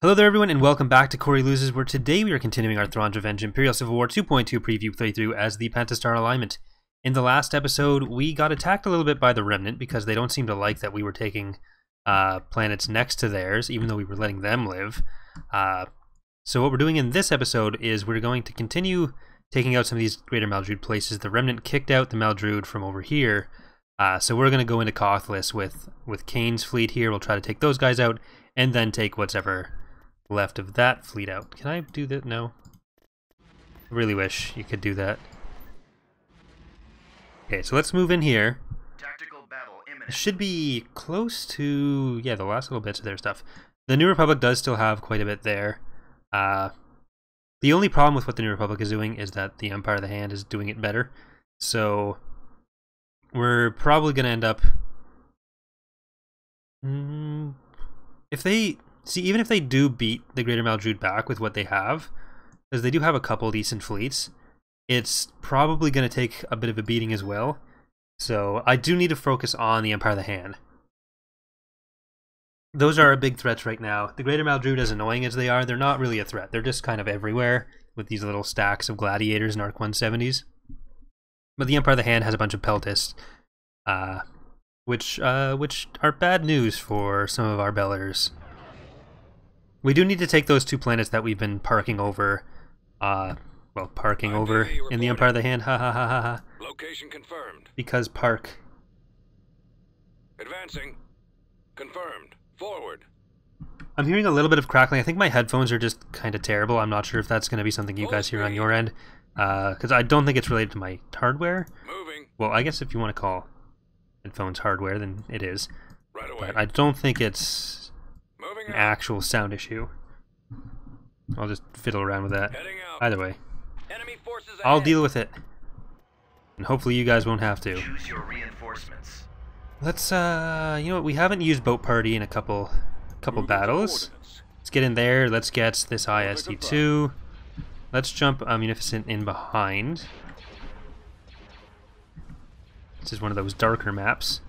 Hello there everyone and welcome back to Corey Loses, where today we are continuing our Thrawn's Revenge Imperial Civil War 2.2 preview playthrough as the Pentastar alignment. In the last episode, we got attacked a little bit by the Remnant because they don't seem to like that we were taking planets next to theirs, even though we were letting them live. So what we're doing in this episode is we're going to continue taking out some of these Greater Maldruid places. The Remnant kicked out the Maldruid from over here, so we're going to go into Cauthlis with Kane's fleet here. We'll try to take those guys out, and then take whatever left of that fleet out. Can I do that? No. I really wish you could do that. Okay, so let's move in here. Tactical battle imminent. It should be close to, yeah, the last little bits of their stuff. The New Republic does still have quite a bit there. The only problem with what the New Republic is doing is that the Empire of the Hand is doing it better. So we're probably going to end up... if they... See, even if they do beat the Greater Maldruid back with what they have, because they do have a couple decent fleets, it's probably going to take a bit of a beating as well. So I do need to focus on the Empire of the Hand. Those are our big threats right now. The Greater Maldruid, as annoying as they are, they're not really a threat. They're just kind of everywhere with these little stacks of gladiators and Arc 170s. But the Empire of the Hand has a bunch of peltists, which are bad news for some of our Bellators. We do need to take those two planets that we've been parking over, parking over in the Empire of the Hand, ha ha ha ha ha. Location confirmed. Because park. Advancing. Confirmed. Forward. I'm hearing a little bit of crackling. I think my headphones are just kind of terrible. I'm not sure if that's going to be something you guys hear on your end, because I don't think it's related to my hardware. Moving. Well, I guess if you want to call headphones hardware, then it is. Right away. But I don't think it's an Moving actual sound issue. I'll just fiddle around with that. Heading out. Either way, Enemy forces I'll ahead. deal with it. And hopefully you guys won't have to. Choose your reinforcements. Let's, you know what, we haven't used Boat Party in a couple battles. Let's get in there, let's get this ISD-2. Let's jump Munificent in behind. This is one of those darker maps.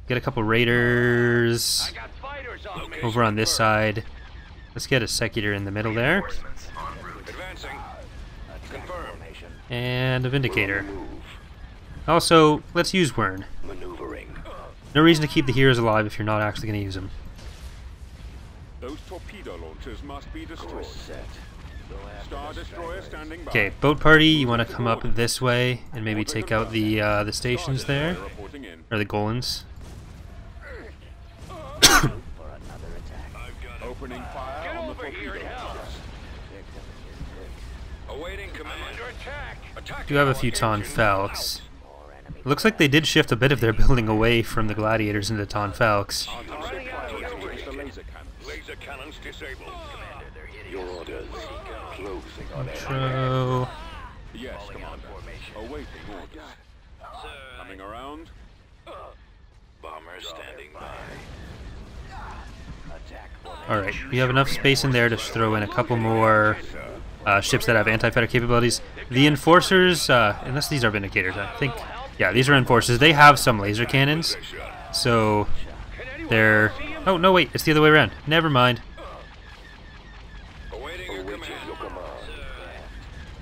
Get a couple raiders I got fighters on me. over on this side. Let's get a Secular in the middle there. Reinforcements en route. Advancing. Confirmed. And a Vindicator. Also, let's use Wern. Maneuvering. No reason to keep the heroes alive if you're not actually going to use them. Those torpedo launchers must be destroyed. Star Destroyer standing by. Okay, Boat Party, you want to come up this way and maybe take out the stations there, Reporting in. or the Golans. Opening fire Get on the over here torpedo and help. launchers. Awaiting command. Under attack. Attack. Do have a few Ton Falks. Looks like they did shift a bit of their building away from the Gladiators into Ton Falks. Running out of Against fuel. the laser cannons. Laser cannons disabled. Commander, they're hitting Your us. orders. Closing on Intro. Yes, Commander. Awaiting orders. Coming around. Bomber standing by. Alright, we have enough space in there to throw in a couple more ships that have anti-fighter capabilities. The Enforcers, unless these are Vindicators, I think. Yeah, these are Enforcers. They have some laser cannons, so they're... Oh, no, wait, it's the other way around. Never mind. Awaiting your command.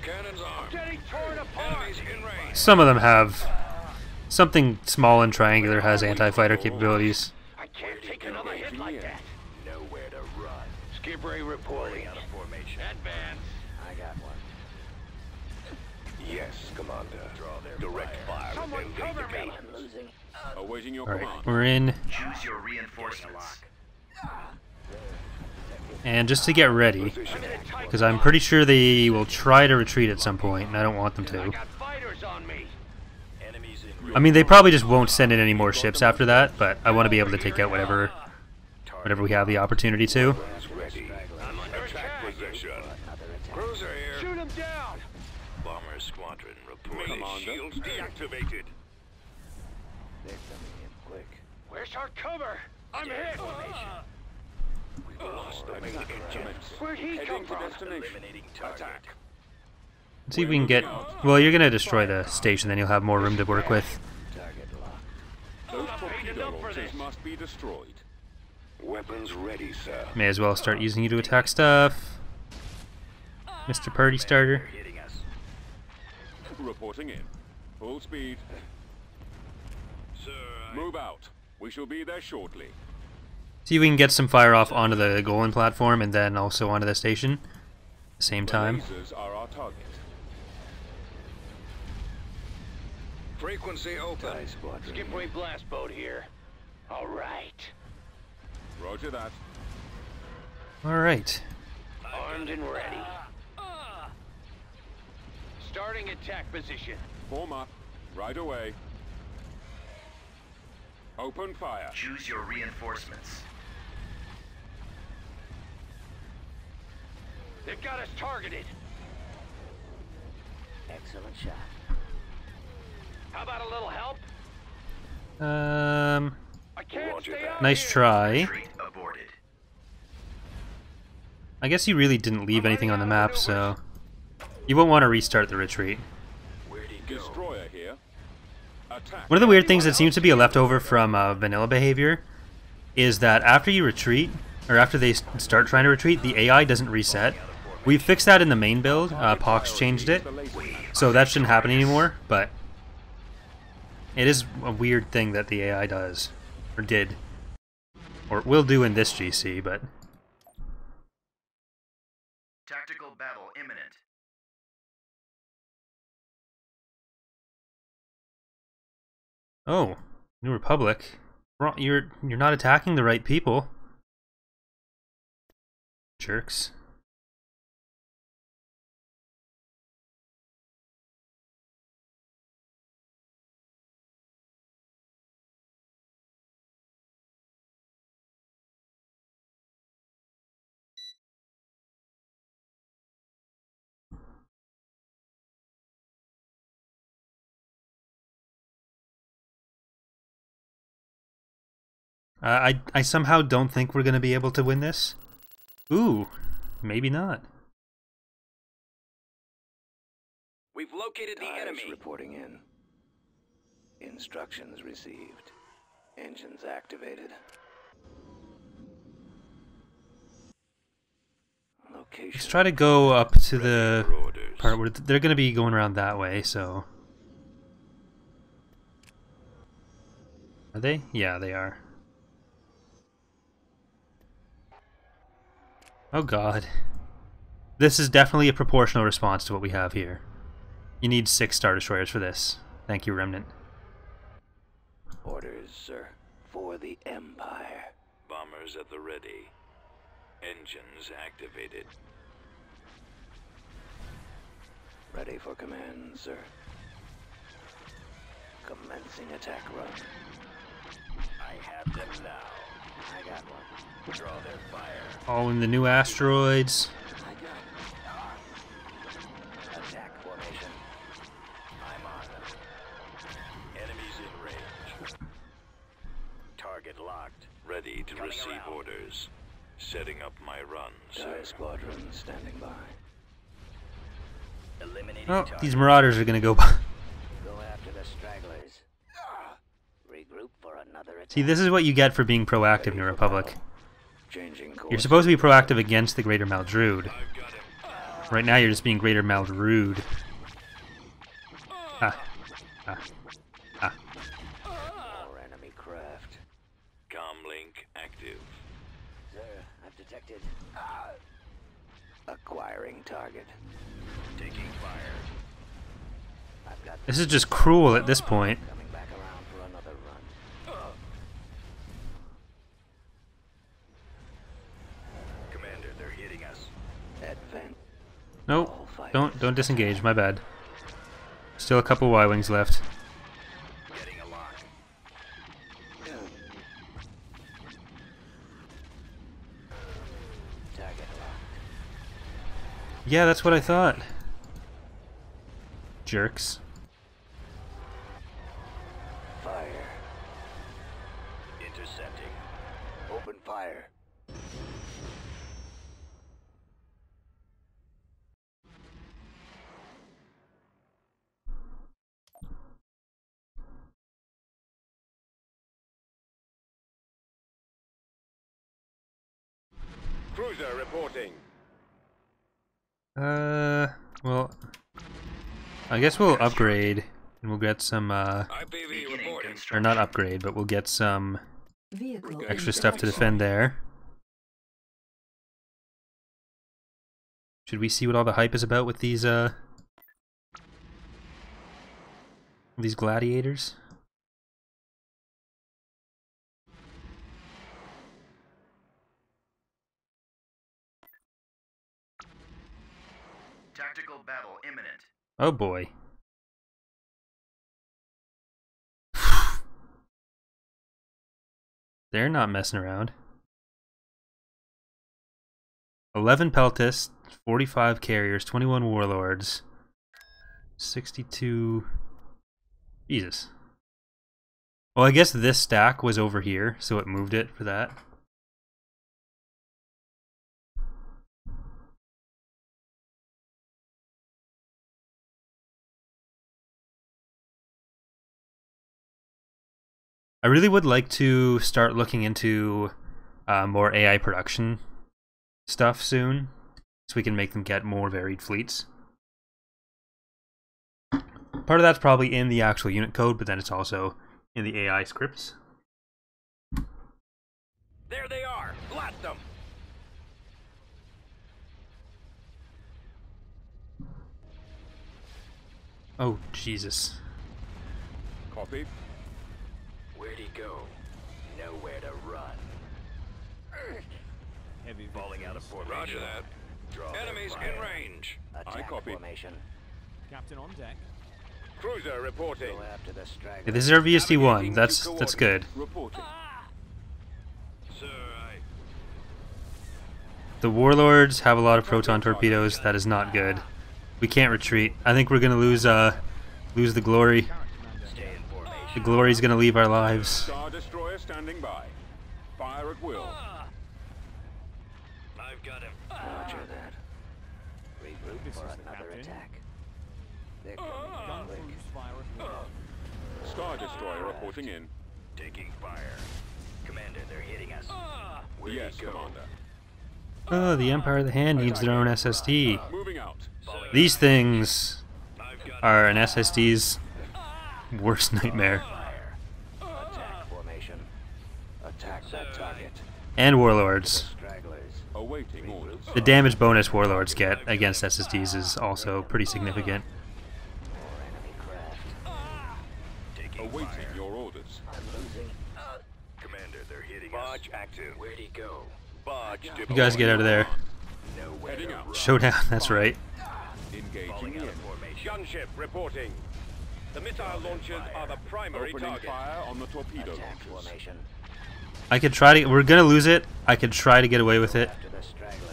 Cannons armed. Getting torn apart. Enemies in range. Some of them have... Something small and triangular has anti-fighter capabilities. I can't take another hit like that. Nowhere to run. Skip ray reporting. Out of formation. Advance. I got one. Yes, Commander. Direct fire. Someone and cover laser me. cannons. I'm losing. Awaiting your Alright, command. we're in. Choose your reinforcements. And just to get ready, because I'm pretty sure they will try to retreat at some point, and I don't want them to. Got fighters on me. Enemies in I mean, they probably just won't send in any more ships after that, but I want to be able to take out whatever we have the opportunity to. Ready. I'm under Attack position. Cruiser here. Shoot him down. Bomber squadron reporting. Commander. Shields deactivated. They're coming in quick. Where's our cover? I'm hit. We've lost the main engines. Where'd he Heading to destination. Eliminating target. Let's see if we can get... Well, you're going to destroy the station, then you'll have more room to work with. Target locked. Those torpedo launchers must be destroyed. Weapons ready, sir. May as well start using you to attack stuff. Mr. Party Starter. Hitting us. Reporting in. Full speed. Sir, Move out. We shall be there shortly. See if we can get some fire off onto the Golan platform and then also onto the station at the same The time. lasers are our target. frequency open. Skipway blast boat here. All right. Roger that. Alright. Armed and ready. Starting attack position. Form up. Right away. Open fire. Choose your reinforcements. They've got us targeted. Excellent shot. How about a little help? I can't Roger stay that. out Nice here. try. Retreat aborted. I guess you really didn't leave anything on the map, so you won't want to restart the retreat. Where'd he go? Destroyer here. Attack. One of the weird things that seems to be a leftover from vanilla behavior is that after you retreat, or after they start trying to retreat, the AI doesn't reset. We fixed that in the main build. Pox changed it, so that shouldn't happen anymore, but it is a weird thing that the AI does, or did, or will do in this GC, but... Tactical battle imminent. Oh, New Republic. You're not attacking the right people. Jerks. I somehow don't think we're going to be able to win this. Ooh, maybe not. We've located the enemy. Reporting in. Instructions received. Engines activated. Location. Let's try to go up to the part where they're going to be going around that way, so... Are they? Yeah, they are. Oh god. This is definitely a proportional response to what we have here. You need 6 Star Destroyers for this. Thank you, Remnant. Orders, sir. For the Empire. Bombers at the ready. Engines activated. Ready for command, sir. Commencing attack run. I have them now. I got one. Draw their fire. All in the new asteroids. I got it. Attack formation. I'm on them. Enemies in range. Target locked. Ready to receive around. orders. Setting up my run, sir. TIE squadron standing by. Eliminating Oh, target. these Marauders are going to go by. Go after the stragglers. Regroup for another attack. See, this is what you get for being proactive, New Republic. Changing course. You're supposed to be proactive against the Greater Maldrude. I've got him. Right now you're just being Greater Maldrude. Ah. Ah. Ah. More enemy craft. Comlink active. Sir, I've detected. Acquiring target. Taking fire. I've got This is just cruel at this point. coming back around for another run. Commander, they're hitting us. Advance. Nope. Don't disengage, my bad. Still a couple Y-Wings left. Getting a lock. Target locked. Yeah, that's what I thought. Jerks. Fire. Intercepting. Open fire. Cruiser reporting. Well, I guess we'll upgrade and we'll get some, IPV Beginning reporting. or construction. not upgrade, but we'll get some Vehicle extra stuff to defend there. Should we see what all the hype is about with these gladiators? Tactical battle imminent. Oh boy. They're not messing around. 11 Peltists, 45 carriers, 21 warlords, 62... Jesus. Well, I guess this stack was over here, so it moved it for that. I really would like to start looking into more AI production stuff soon, so we can make them get more varied fleets. Part of that's probably in the actual unit code, but then it's also in the AI scripts. There they are. Blast them. Oh, Jesus. Copy. Where'd he go? Nowhere to run. Heavy falling out of formation. Roger that. Draw their Enemies fire. in range. Attack copy. formation. Captain on deck. Cruiser reporting. Go after the stragglers. Yeah, this is our VST-1. Navigating That's to good. coordinates. Reporting. Sir, The warlords have a lot of proton torpedoes. That is not good. We can't retreat. I think we're gonna lose the glory. Stay in formation. The glory's gonna leave our lives. Star Destroyer standing by. Fire at will. I've got him. Roger that. Regroup This for is the another captain. attack. They're coming Gun quick. crews fire at will. Star Destroyer reporting in. Taking fire. Commander, they're hitting us. Where'd Yes, he go? Commander. Oh, the Empire of the Hand needs their own SSD. Moving out. These things I've got are an SSD's worst nightmare. Fire. Attack formation. Attack that target. And warlords. Stragglers. Awaiting orders. The damage bonus warlords get against SSDs is also pretty significant. More enemy craft. Taking Awaiting fire. your orders. I'm losing. Commander, they're hitting barge us. active. Where'd he go? Barge You guys get out of there. Nowhere Heading to out. run. Showdown, that's right. Engaging Falling out in. of formation. Gunship reporting. The missile launchers are the primary Opening target. fire on the torpedo Attack launchers. formation. I could try to... We're gonna lose it. I could try to get away with it. After the stragglers.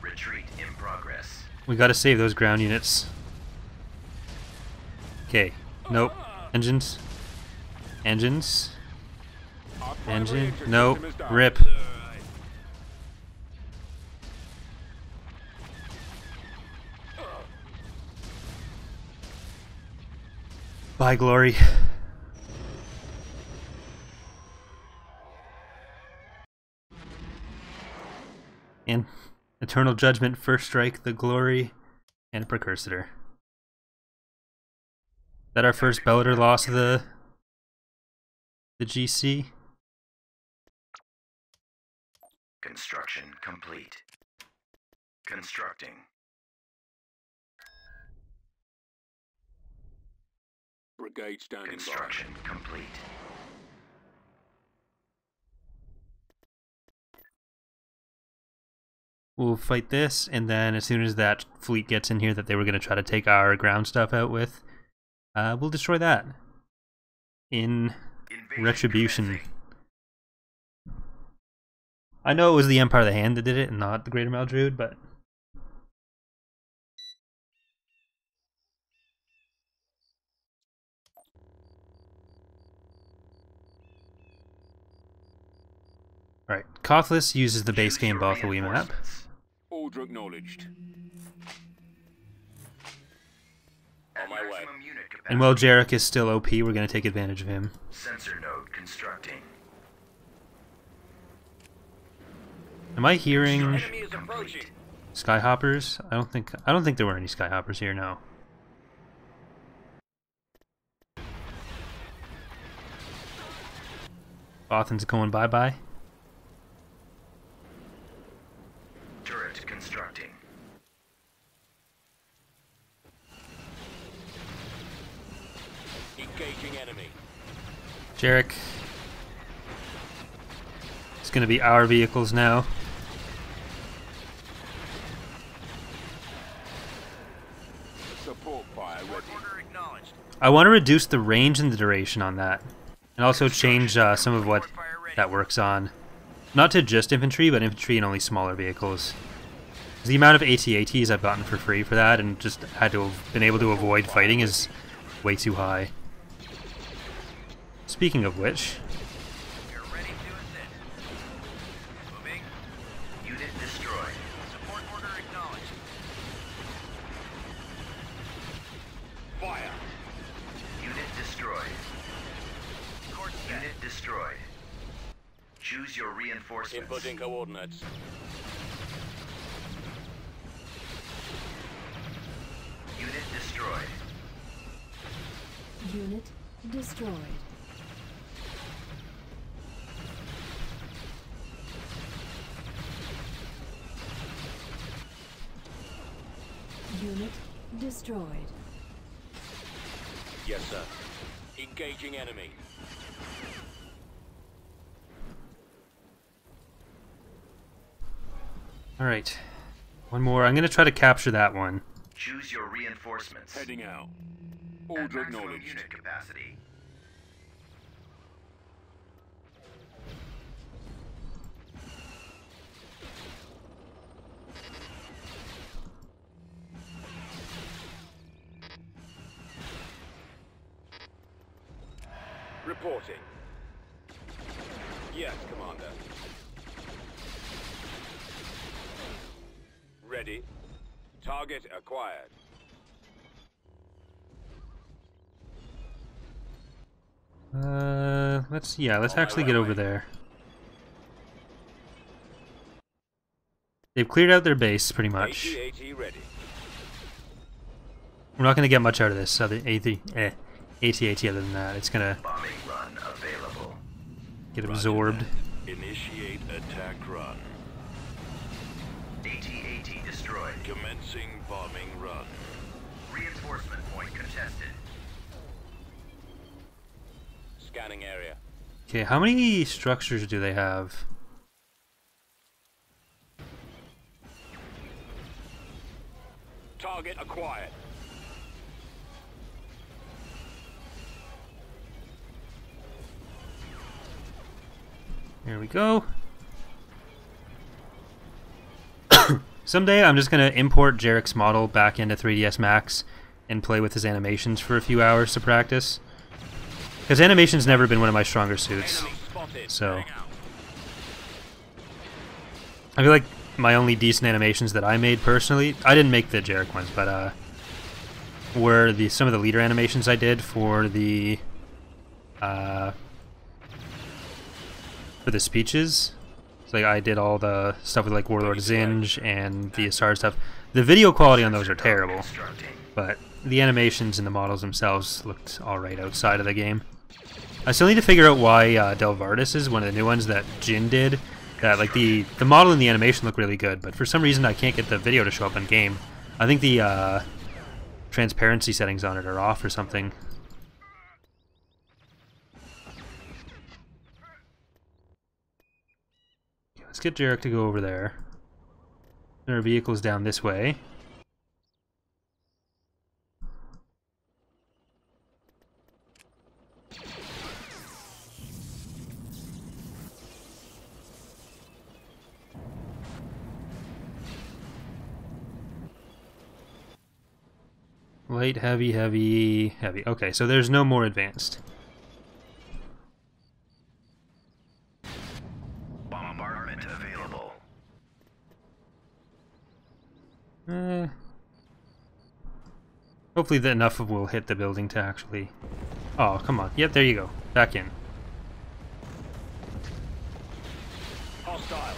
Retreat in progress. We gotta save those ground units. Okay. Nope. Engines. Engines. Our primary Engine. engine Nope. system is down. Rip. Bye, glory. And Eternal Judgment, First Strike, the Glory, and a Precursor. Is that our first Bellator loss of the GC? Construction complete. Constructing. Brigade standing Construction complete. We'll fight this, and then as soon as that fleet gets in here that they were going to try to take our ground stuff out with, we'll destroy that. In Invasion retribution. commencing. I know it was the Empire of the Hand that did it, and not the Greater Maldrude, but... Alright, Cothless uses the base Choose game your Bothalwe map. reinforcements. Order acknowledged. At On my way. maximum unit capacity. And while Jarek is still OP, we're going to take advantage of him. Sensor node constructing. Am I hearing Enemy is approaching. skyhoppers? I don't think there were any skyhoppers here, no. Bothan's going bye-bye. Turret constructing. Engaging enemy. Jarek. It's gonna be our vehicles now. Support fire ready. Order acknowledged. I want to reduce the range and the duration on that. And also change some of what that works on. Not to just infantry, but infantry and only smaller vehicles. The amount of AT-ATs I've gotten for free for that and just had to have been able to avoid fighting is way too high. Speaking of which... You're ready to ascend. Moving. Unit destroyed. Support order acknowledged. Fire. Unit destroyed. Course set. Unit destroyed. Choose your reinforcements. Inputting coordinates. Unit destroyed. Unit destroyed. Unit destroyed. Yes, sir. Engaging enemy. Alright. One more. I'm going to try to capture that one. Choose your reinforcements. Heading out. At Order maximum acknowledged. unit capacity. Reporting. Yes, Commander. Ready. Target acquired. Let's actually get over there. They've cleared out their base pretty much. AT-AT ready. We're not going to get much out of this other AT-AT other than that. It's going to Bombing run available. get absorbed. Initiate attack run. AT-AT destroyed. Commencing bombing run. Reinforcement point contested. Scanning area. Okay, how many structures do they have? Target acquired. Here we go. Someday I'm just going to import Jarek's model back into 3ds Max and play with his animations for a few hours to practice. Because animation's never been one of my stronger suits. Enemy spotted. So Heading out. I feel like my only decent animations that I made personally, I didn't make the Jarek ones, but were some of the leader animations I did for the speeches. So, like, I did all the stuff with like Warlord Zinj and the Asar stuff. The video quality on those are terrible, Constructing. but the animations and the models themselves looked alright outside of the game. I still need to figure out why Delvardis is one of the new ones that Jin did. That like the model and the animation look really good, but for some reason I can't get the video to show up in game. I think the transparency settings on it are off or something. Let's get Jarek to go over there. There are vehicles down this way. Light, heavy, heavy, heavy. Okay, so there's no more advanced. Bombardment available. Hopefully enough will hit the building to actually... Oh, come on. Yep, there you go. Back in. Hostiles.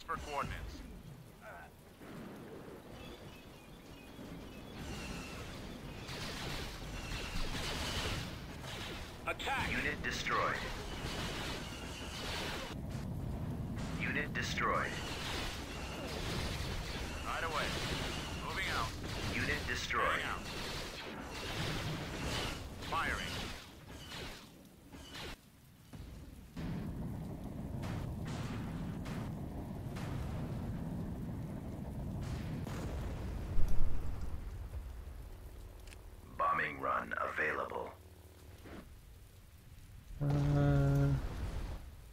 transfer coordinates. Attack! Unit destroyed. Unit destroyed. Right away. Moving out. Unit destroyed. Moving out. Firing. Bombing run available.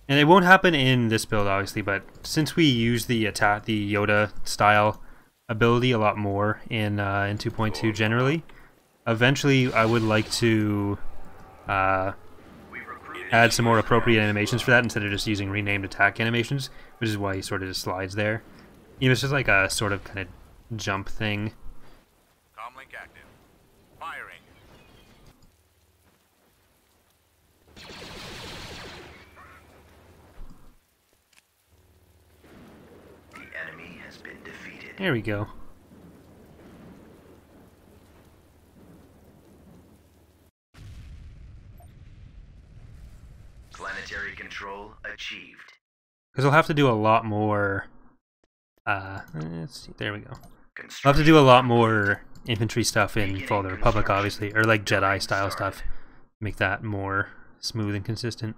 And it won't happen in this build, obviously, but since we use the Yoda style ability a lot more in 2.2 generally, eventually I would like to add some more appropriate animations for that instead of just using renamed attack animations, which is why he sort of just slides there. You know, it's just like a sort of kind of jump thing. Comlink active. Firing. The enemy has been defeated. There we go. Planetary control achieved. Because we'll have to do a lot more. Let's see. There we go. We'll have to do a lot more infantry stuff in Fall of the Republic, obviously, or like Jedi style stuff. Make that more smooth and consistent.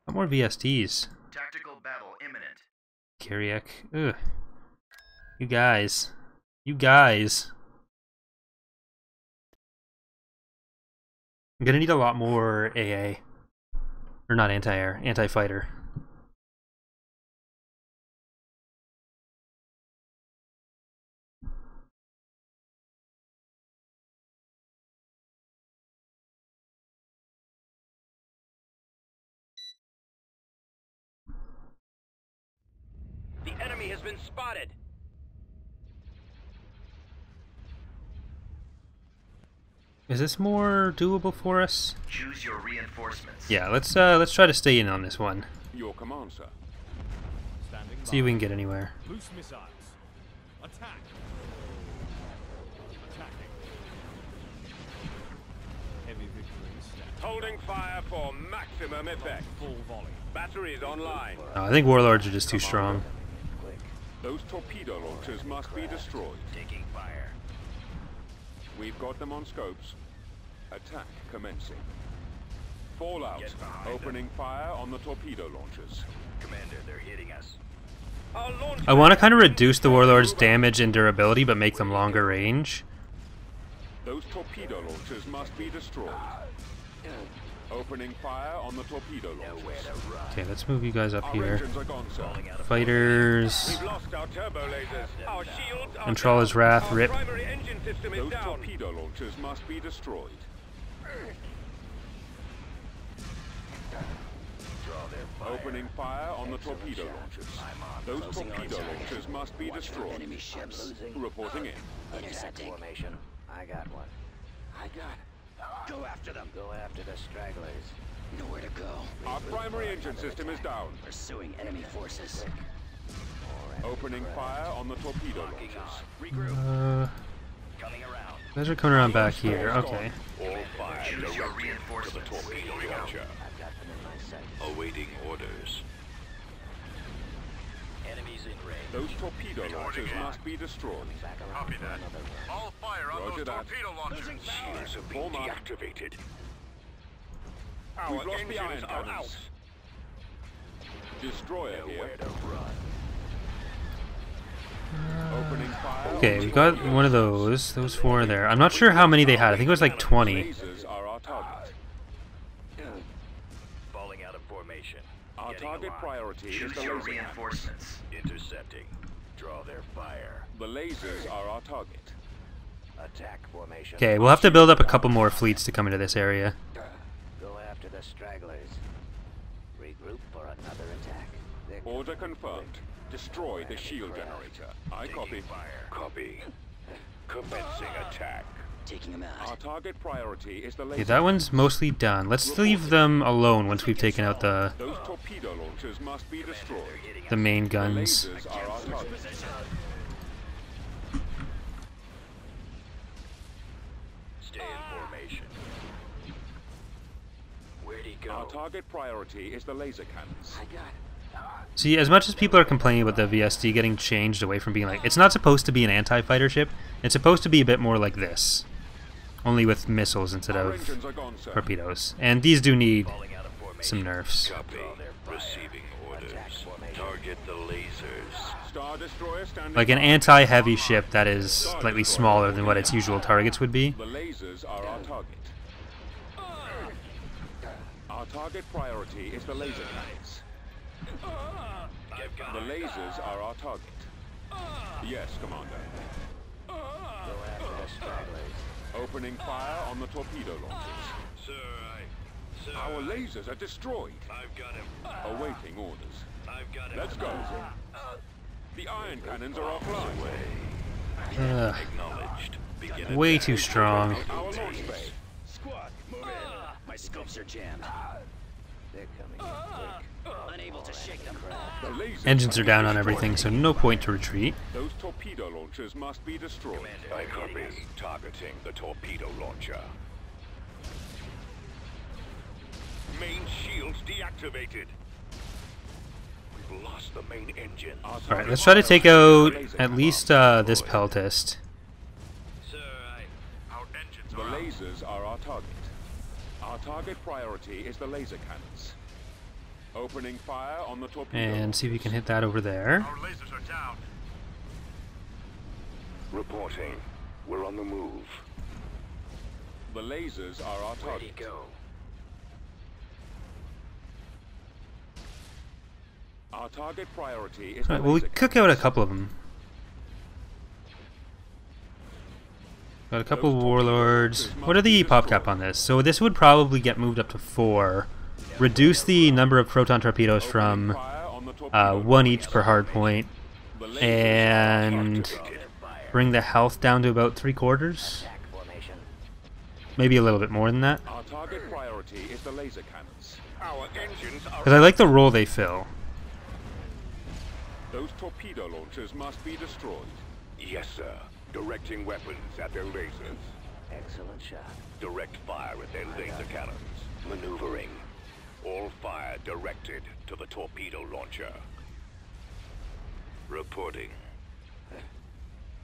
What more VSTs? Tactical battle imminent. Kyriak. Ugh. You guys. You guys. I'm gonna need a lot more AA. Or not anti-air, anti-fighter. The enemy has been spotted. Is this more doable for us? Choose your reinforcements. Yeah, let's try to stay in on this one. Your command, sir. See if we can get anywhere. Loose missiles. Attack. Attacking. Heavy victory stat. Holding fire for maximum effect. Full volley. Batteries online. Oh, I think warlords are just too strong. Those torpedo launchers must be destroyed. Taking fire. We've got them on scopes. Attack commencing. Fallout. Opening fire on the torpedo launchers. Commander, they're hitting us. Our launch I want to kind of reduce the warlords' damage and durability, but make them longer range. Those torpedo launchers must be destroyed. Opening fire on the torpedo launchers. Okay, let's move you guys up Our here. engines are gone, sir. Fighters. We've lost our turbo lasers. Our shields are Controller's down. Wrath, Our rip. primary engine system is down. Torpedo launchers must be destroyed. Opening fire on the torpedo launchers. Those torpedo launchers must be destroyed. Enemy ships. Reporting in. Intercepting. Formation. I got one. I got it. Go after them. Go after the stragglers. Nowhere to go. Our primary engine system is down. Pursuing enemy forces. Opening fire on the torpedo launchers. Regroup. coming around. You guys are coming around back here. Okay. All fire Choose your to the reinforcements. torpedo launcher. I've got them in my sights. Awaiting orders. Enemies in range. Those torpedo launchers must be destroyed. Back around Copy for that. another run. All fire on Roger those that. torpedo launchers. Shields have been Form up. deactivated. Our We've lost the engines iron are out. Destroyer here. Opening fire. Okay, we got one of those. Those four there. I'm not sure how many they had. I think it was like 20. Lasers are our target. Falling out of formation. Our Getting target alive. priority is Choose the your laser. reinforcements. Intercepting. Draw their fire. The lasers are our target. Attack formation. Okay, we'll have to build up a couple more fleets to come into this area. Go after the stragglers. Regroup for another attack. They're Order confirmed. Destroy the shield generator. I copy. Copy. Commencing attack. taking him Our out. target priority is the laser. Okay, that one's mostly done. Let's leave them alone once we've taken out Those torpedo launchers must be destroyed. the main The guns. lasers are our target. Stay in formation. Where'd he Our go? target priority is the laser cannons. I got it. See, as much as people are complaining about the VSD getting changed away from being like, it's not supposed to be an anti-fighter ship, it's supposed to be a bit more like this. Only with missiles instead Our of engines are gone, sir. torpedoes. And these do need Falling out of formation. some nerfs. Copy. Receiving orders. Target the lasers. Star Destroyer standing Like an by. anti-heavy ship that is slightly smaller than what its usual targets would be. The lasers are our target. Our target priority is the laser cannons. The lasers are our target. Yes, Commander. Go after the stragglers. Opening fire on the torpedo launchers. Sir, Our lasers are destroyed. I've got him. Awaiting orders. I've got him. Let's go. The iron cannons are offline. Ugh, Acknowledged. Begin way attack. too strong. Our launch bay. Squad, move in. My scopes are jammed. They're coming in quick. Unable to shake them. The lasers Engines are down on destroyed. everything, so no point to retreat. Those torpedo launchers must be destroyed. I copy. Targeting the torpedo launcher. Main shields deactivated. We've lost the main engine. Alright, let's try to take out at least this peltist. Sir, our engines The lasers are our target. Our target priority is the laser cannons. Opening fire on the torpedo. And see if we can hit that over there. Our lasers are down. Reporting. We're on the move. The lasers are our Where'd he target. go? Our target priority is the Alright, well, we laser cook out a couple of them. Got a couple of warlords. What are the pop cap on this? So this would probably get moved up to 4. Reduce the number of proton torpedoes from Fire on the torpedo. 1 each per hard point, The lasers and bring the health down to about 3/4. Attack formation. Maybe a little bit more than that. Our target priority is the laser cannons. Our engines are Because I like the role they fill. Those torpedo launchers must be destroyed. Yes, sir. Directing weapons at their lasers. Excellent shot. Direct fire at their laser cannons. Maneuvering. All fire directed to the torpedo launcher. Reporting.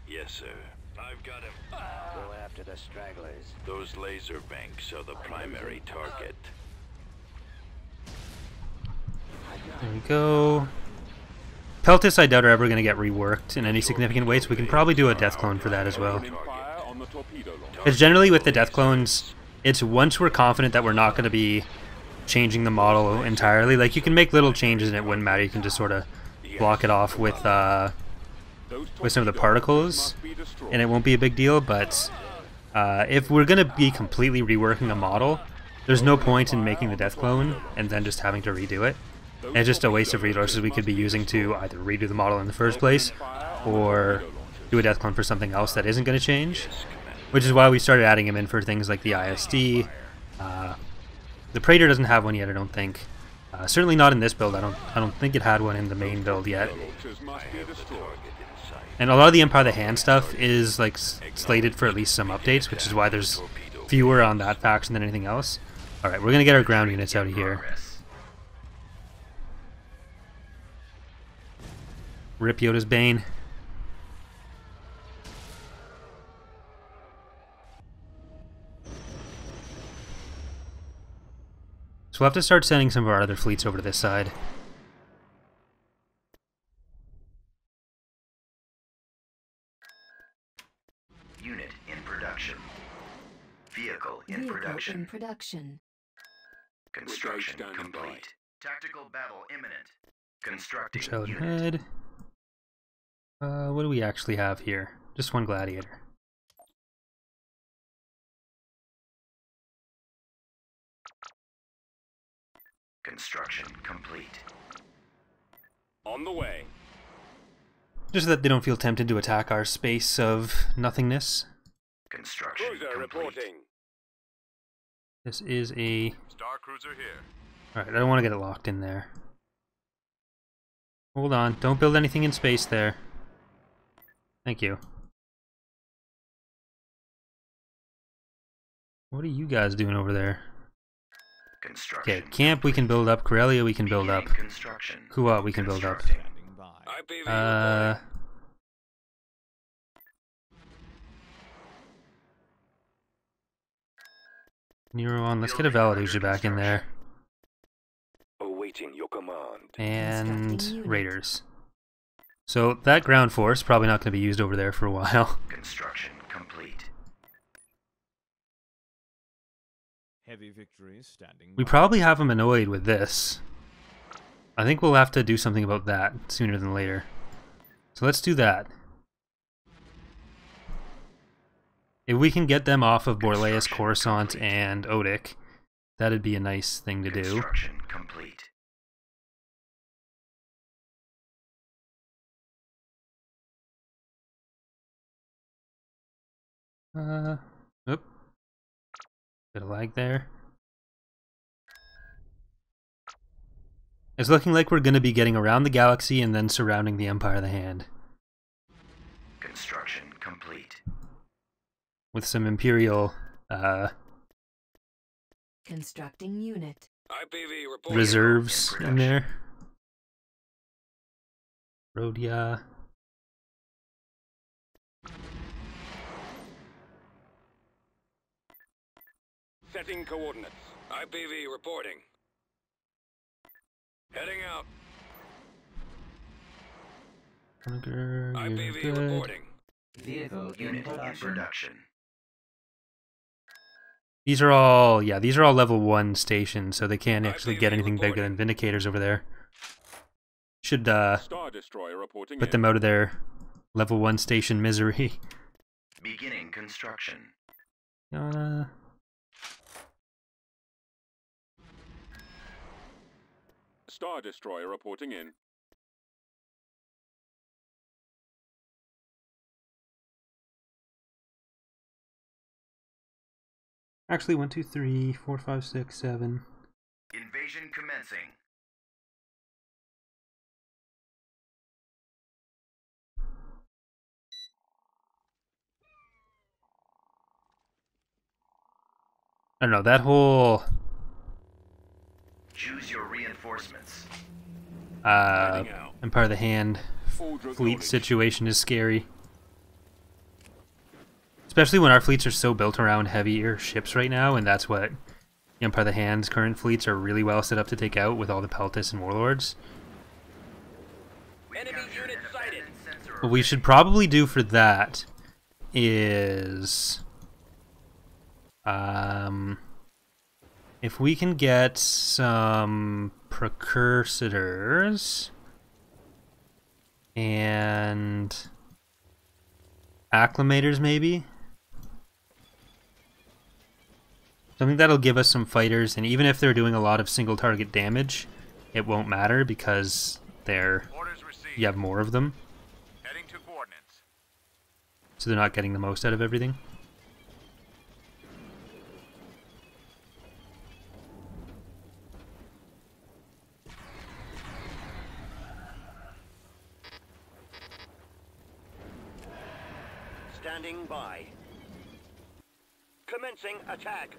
Yes, sir. I've got him. Go after the stragglers. Those laser banks are the primary target. There we go. Peltis I doubt are ever going to get reworked in any significant way, so we can probably do a death clone for that as well. Opening fire on the torpedo launcher. Because generally with the death clones, it's once we're confident that we're not going to be changing the model entirely. Like, you can make little changes and it wouldn't matter. You can just sort of block it off with Those some of the torpedo particles, launchers must be destroyed. and it won't be a big deal. But if we're going to be completely reworking a model, there's no point in making the death clone and then just having to redo it. And it's just a waste of resources we could be using to either redo the model in the first place or do a death clone for something else that isn't going to change. Which is why we started adding him in for things like the ISD. The Praetor doesn't have one yet, I don't think. Certainly not in this build. I don't think it had one in the main build yet. Launchers must be destroyed. And a lot of the Empire of the Hand stuff is like slated for at least some updates, which is why there's fewer on that faction than anything else. Alright, we're going to get our ground units out of here. Rip Yoda's Bane. So we'll have to start sending some of our other fleets over to this side. Unit in production. Vehicle in Vehicle production. in production. Construction Brigade standing by. complete. Tactical battle imminent. Constructing Push out unit. ahead. What do we actually have here? Just one gladiator. Construction complete. On the way. Just so that they don't feel tempted to attack our space of nothingness. Construction Cruiser complete. reporting. This is a... Star Cruiser here. Alright, I don't want to get it locked in there. Hold on, don't build anything in space there. Thank you. What are you guys doing over there? Construction. Okay, camp we can build up, Corellia we can build up. Beginning construction. Kua we can build up. Constructing. Standing by. IPV reporting. Neuron, let's get a Valaluja back in there. Awaiting your command. And Constructing unit. Raiders. So that ground force probably not going to be used over there for a while. Construction complete. Heavy victories standing We by. probably have them annoyed with this. I think we'll have to do something about that sooner than later. So let's do that. If we can get them off of Borleus, Construction Coruscant, complete. and Odic, that'd be a nice thing to do. Construction complete. Oop. Bit of lag there. It's looking like we're going to be getting around the galaxy and then surrounding the Empire of the Hand. Construction complete. With some Imperial Constructing unit. IPV reporting. reserves In in there. Rhodia. Setting coordinates. IPV reporting. Heading out. You're IPV good. reporting. Vehicle unit in production. These are all, yeah, these are all level 1 stations, so they can't actually get IPV anything bigger reporting. than Vindicators over there. Should Star Destroyer reporting put in. them out of their level 1 station misery. Beginning construction. Star Destroyer reporting in. Actually, 1, 2, 3, 4, 5, 6, 7. Invasion commencing. I don't know, that whole Choose your reinforcements. Empire of the Hand Order fleet acknowledged. situation is scary. Especially when our fleets are so built around heavier ships right now, and that's what the Empire of the Hand's current fleets are really well set up to take out with all the Peltas and Warlords. Enemy unit sighted. What we should probably do for that is... if we can get some precursors and acclimators maybe. Something that'll give us some fighters, and even if they're doing a lot of single target damage, it won't matter because Orders received. you have more of them, Heading to coordinates. so they're not getting the most out of everything. Standing by. Commencing attack.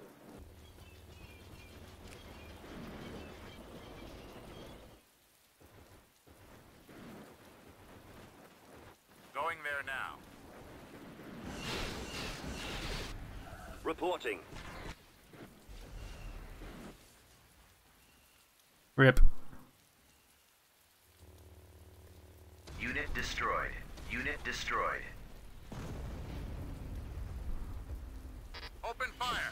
Going there now. Reporting. Rip. Unit destroyed. Unit destroyed. Open fire.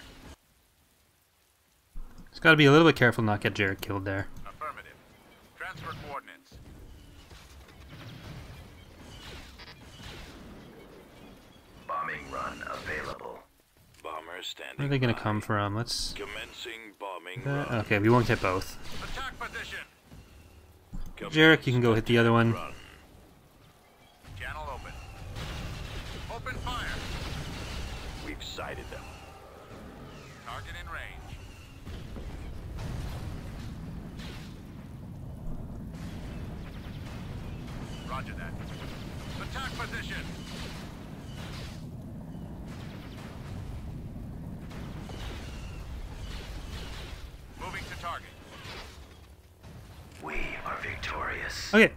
Just gotta be a little bit careful not get Jarek killed there. Affirmative. Transfer coordinates. Bombing run available. Bomber standing. Where are they gonna by. come from? Let's... Commencing bombing run. okay, we won't hit both. Attack position. Jarek, you can go hit the other one. Run. Channel open. Open fire. We've sighted them. Target in range. Roger that. Attack position. Moving to target. We are victorious. Okay.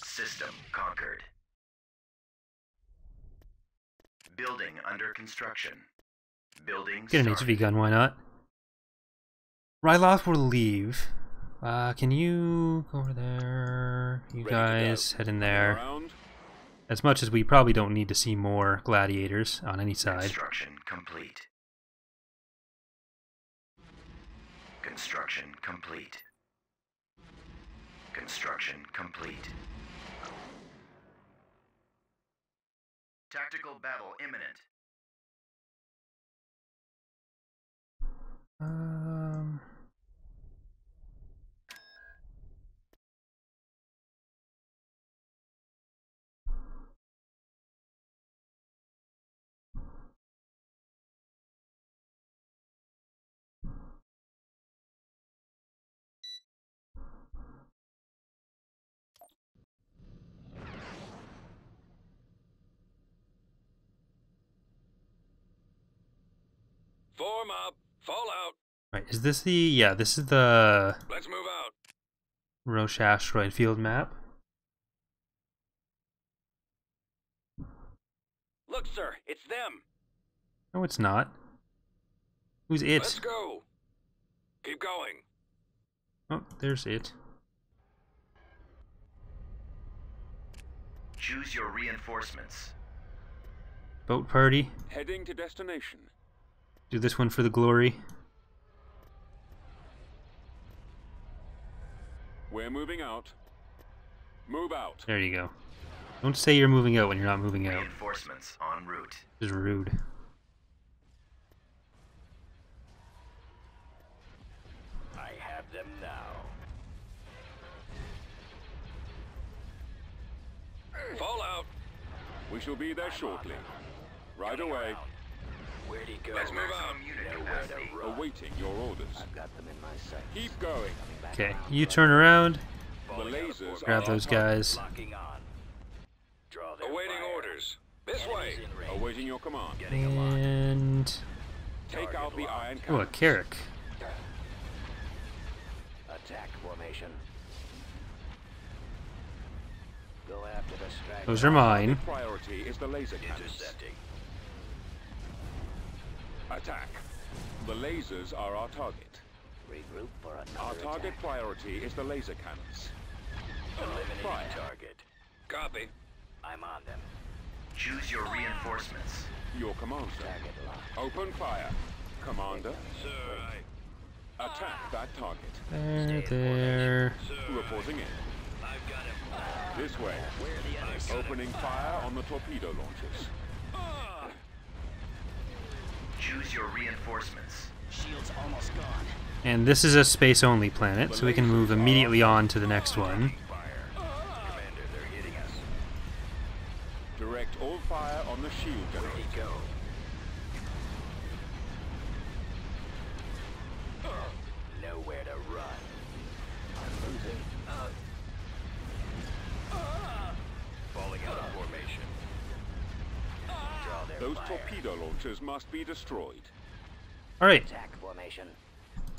System conquered. Building under construction. Building Get an started. HV gun, why not? Ryloth will leave. Can you go over there? You Ready to guys go. head in there. Around. As much as we probably don't need to see more gladiators on any side. Construction complete. Construction complete. Construction complete. Tactical battle imminent. Um, Form up. Fall out. right, is this the... Yeah, this is the Let's move out. Roche asteroid field map. Look, sir, it's them. No, it's not. Who's it? Let's go. Keep going. Oh, there's it. Choose your reinforcements. Boat party. Heading to destination. Do this one for the glory. We're moving out. Move out. There you go. Don't say you're moving out when you're not moving out. Reinforcements en route. This is rude. I have them now. Fall out. We shall be there shortly. Right away. Where'd he go? Let's move out. Nowhere to run. Awaiting your orders. I've got them in my sights. Keep going. Okay, you turn around. The lasers Grab are those our target. guys. Locking on. Draw their Awaiting fire. orders. This way. Enemies in range. Awaiting your command. Getting a lock. And... Take out the iron Oh, a cannons. Carrick. Attack formation. Go after the stragglers. Those are mine. Priority is the laser cannons. Intercepting. Attack. The lasers are our target. Regroup for another Our target attack. priority is the laser cannons. Eliminating Fire. target. Copy. I'm on them. Choose your reinforcements. Your command, sir. Target locked. Open fire. Commander, Sir, attack that target. There, there. Reporting in. I've got him. This way. Where are the others? Opening fire on the torpedo launchers. Choose your reinforcements. Shield's almost gone. And this is a space-only planet, so we can move immediately on to the next one. Fire. Commander, they're hitting us. Direct all fire on the shield Where'd he generator. go? Nowhere to run. I'm losing. Falling out of formation. Draw their Those fire. torpedo launchers must be destroyed. Alright, Attack formation.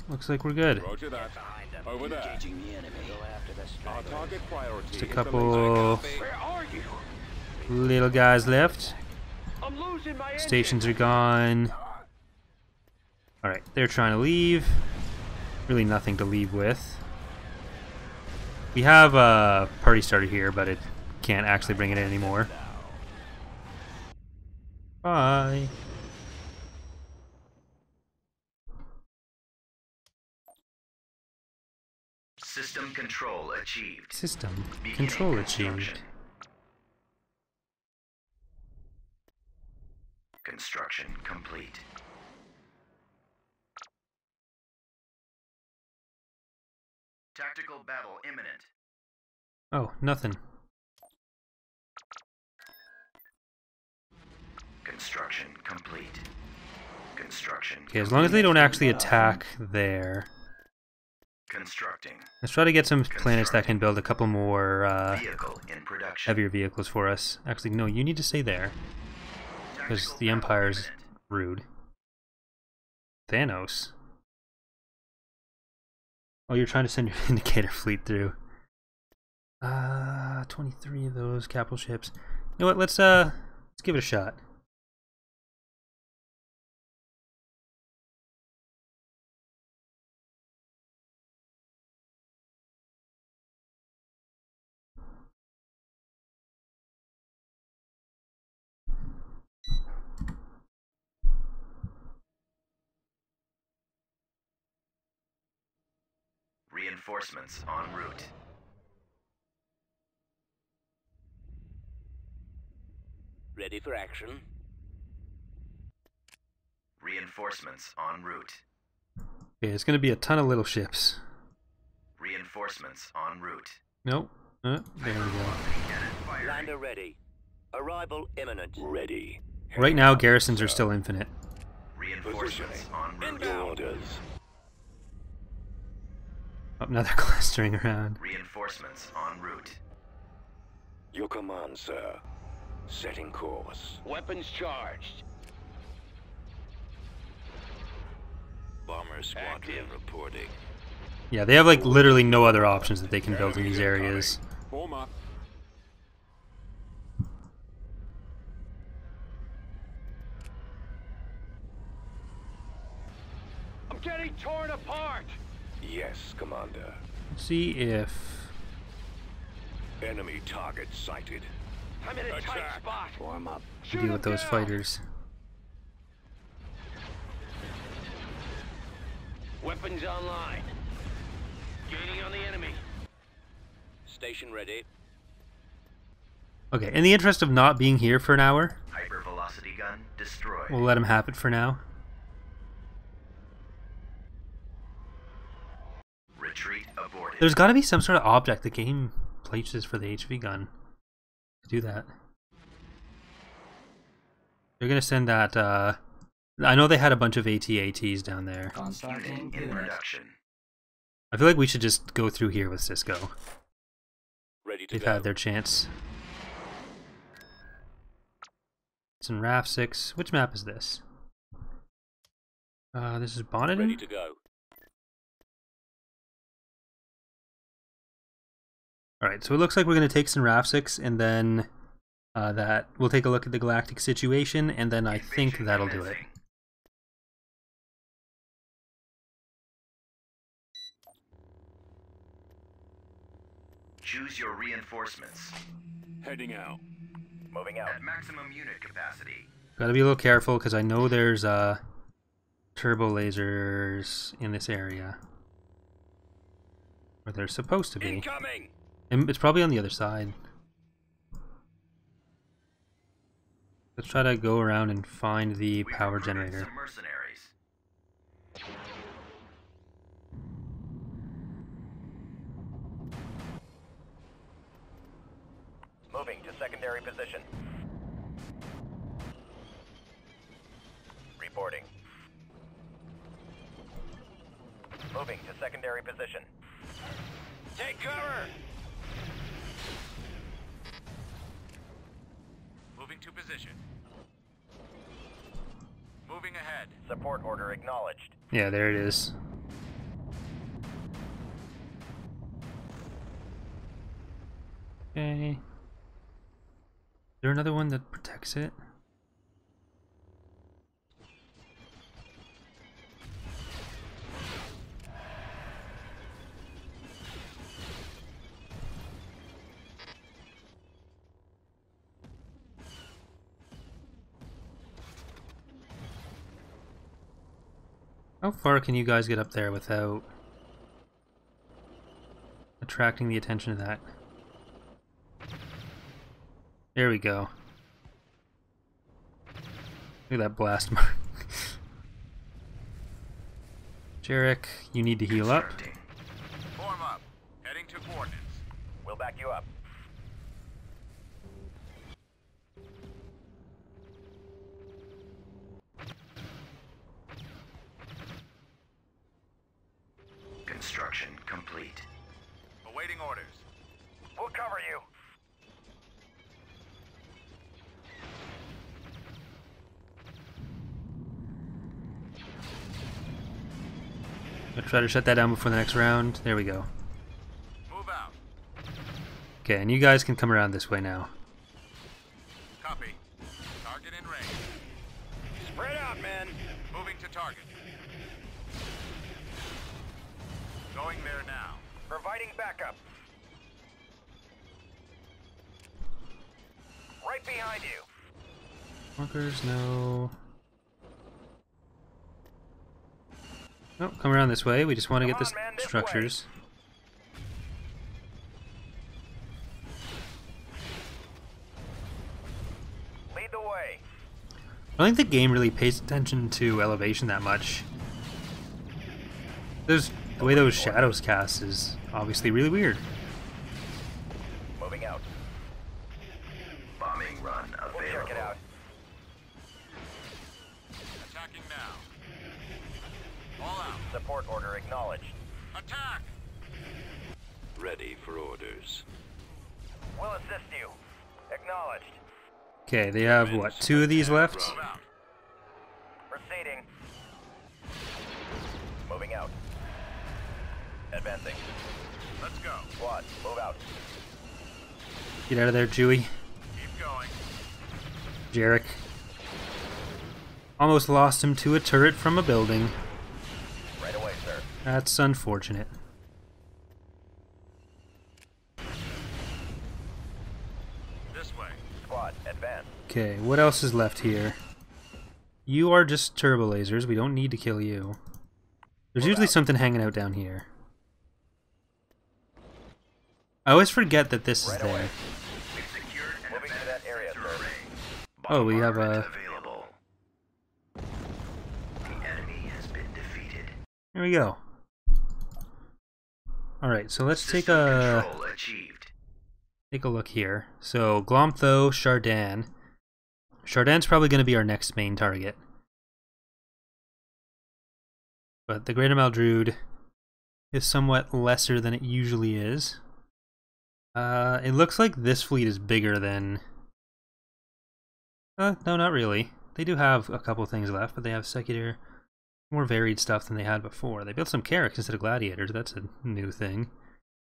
looks like we're good. Roger that. Behind them. Over there. Engaging the enemy. Go after the Our stragglers. target priority Just a is the couple Where are you? little guys left. I'm losing my engine. Stations are gone. Alright, they're trying to leave. Really nothing to leave with. We have a party starter here, but it can't actually bring it in anymore. Bye. System control achieved. System Beginning control construction. achieved. Construction complete. Tactical battle imminent. Oh, nothing. Construction complete. Construction. Okay, as long as they don't actually attack there. Constructing. Let's try to get some planets that can build a couple more Vehicle in production. heavier vehicles for us. Actually, no, you need to stay there. Because Tactical the battle Empire's imminent. rude. Thanos. Oh, you're trying to send your indicator fleet through. 23 of those capital ships. You know what? Let's give it a shot. Reinforcements en route. Ready for action. Reinforcements en route. Okay, it's gonna be a ton of little ships. Reinforcements en route. Nope. There we go. Lander ready. Arrival imminent. Ready. Right now, garrisons are still infinite. Reinforcements en route. Orders. Oh, now they're clustering around. Reinforcements en route. Your command, sir. Setting course. Weapons charged. Bomber squadron reporting. Yeah, they have like literally no other options that they can build in these areas. Form up. I'm getting torn apart. Yes, Commander. Let's see if Enemy target sighted. I'm in a tight Attack. spot. Form up. we deal with those fighters. Weapons online. Gaining on the enemy. Station ready. Okay, in the interest of not being here for an hour, Hypervelocity gun destroyed. we'll let them have it for now. Retreat aborted. There's got to be some sort of object the game places for the HV gun to do that. They're gonna send that. I know they had a bunch of AT-ATs down there. Unit in production. I feel like we should just go through here with Cisco. Ready to They've go. had their chance. It's in RAF 6. Which map is this? This is Bonneton? Ready to go. Alright, so it looks like we're going to take some RAF 6 and then that we'll take a look at the galactic situation and then I think Invasion that'll do it. commencing. Choose your reinforcements. Heading out. Moving out. At maximum unit capacity. Gotta be a little careful because I know there's turbo lasers in this area. Or they're supposed to be. Incoming! And it's probably on the other side. Let's try to go around and find the We power recruited generator. some mercenaries. Moving to secondary position. Reporting. Moving to secondary position. Take cover. Moving to position. Moving ahead. Support order acknowledged. Yeah, there it is. Okay. Is there another one that protects it? How far can you guys get up there without attracting the attention of that? There we go. Look at that blast mark. Jarek, you need to heal up. Constructing. Form up. back you up. Construction complete. Awaiting orders. We'll cover you. I'll try to shut that down before the next round. There we go. Move out. Okay, and you guys can come around this way now. Copy. Target in range. Spread out, men. Moving to target. Going there now. Providing backup. Right behind you. Walkers, no. Oh, come around this way. We just want to get Come the on, man, this structures. Lead the way. I don't think the game really pays attention to elevation that much. The way those shadows cast is obviously really weird. Moving out. Bombing run We'll available. check it out. Attacking now. All out. Support order acknowledged. Attack! Ready for orders. We'll assist you. Acknowledged. Okay, they have what, 2 of these left? Move out. Proceeding. Moving out. Advancing. Let's go. Squad, move out. Get out of there, Chewie. Keep going. Jarek. Almost lost him to a turret from a building. Right away, sir. That's unfortunate. This way. Squad, advance. Okay, what else is left here? You are just turbo lasers. We don't need to kill you. There's usually something hanging out down here. I always forget that this is Right there. away. We've secured an Moving to that area, sector sir. array. Oh, we have Bombardment a... available. The enemy has been defeated. Here we go. Alright, so let's take System a... control achieved. Take a look here. So, Glomtho, Shardan. Shardan's probably going to be our next main target. But the Greater Maldrude is somewhat lesser than it usually is. It looks like this fleet is bigger than... no, not really. They do have a couple things left, but they have secular, more varied stuff than they had before. They built some Carracks instead of Gladiators. That's a new thing.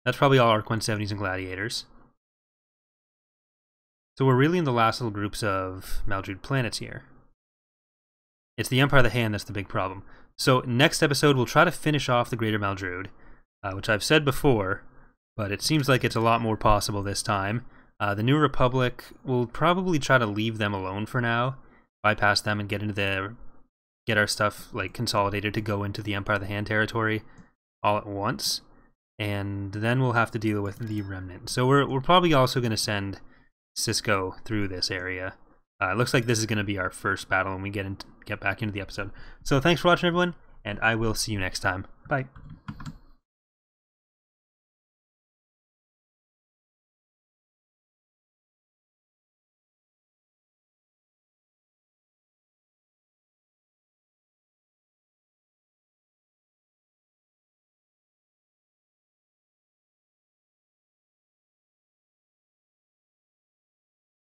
That's probably all Arc 170s and Gladiators. So we're really in the last little groups of Maldrude planets here. It's the Empire of the Hand that's the big problem. So next episode we'll try to finish off the Greater Maldrude, which I've said before, but it seems like it's a lot more possible this time. The New Republic, will probably try to leave them alone for now, bypass them and get our stuff like consolidated to go into the Empire of the Hand territory all at once, and then we'll have to deal with the Remnant. So we're probably also going to send Cisco through this area. It looks like this is going to be our first battle when we get back into the episode. So thanks for watching, everyone, and I will see you next time. Bye.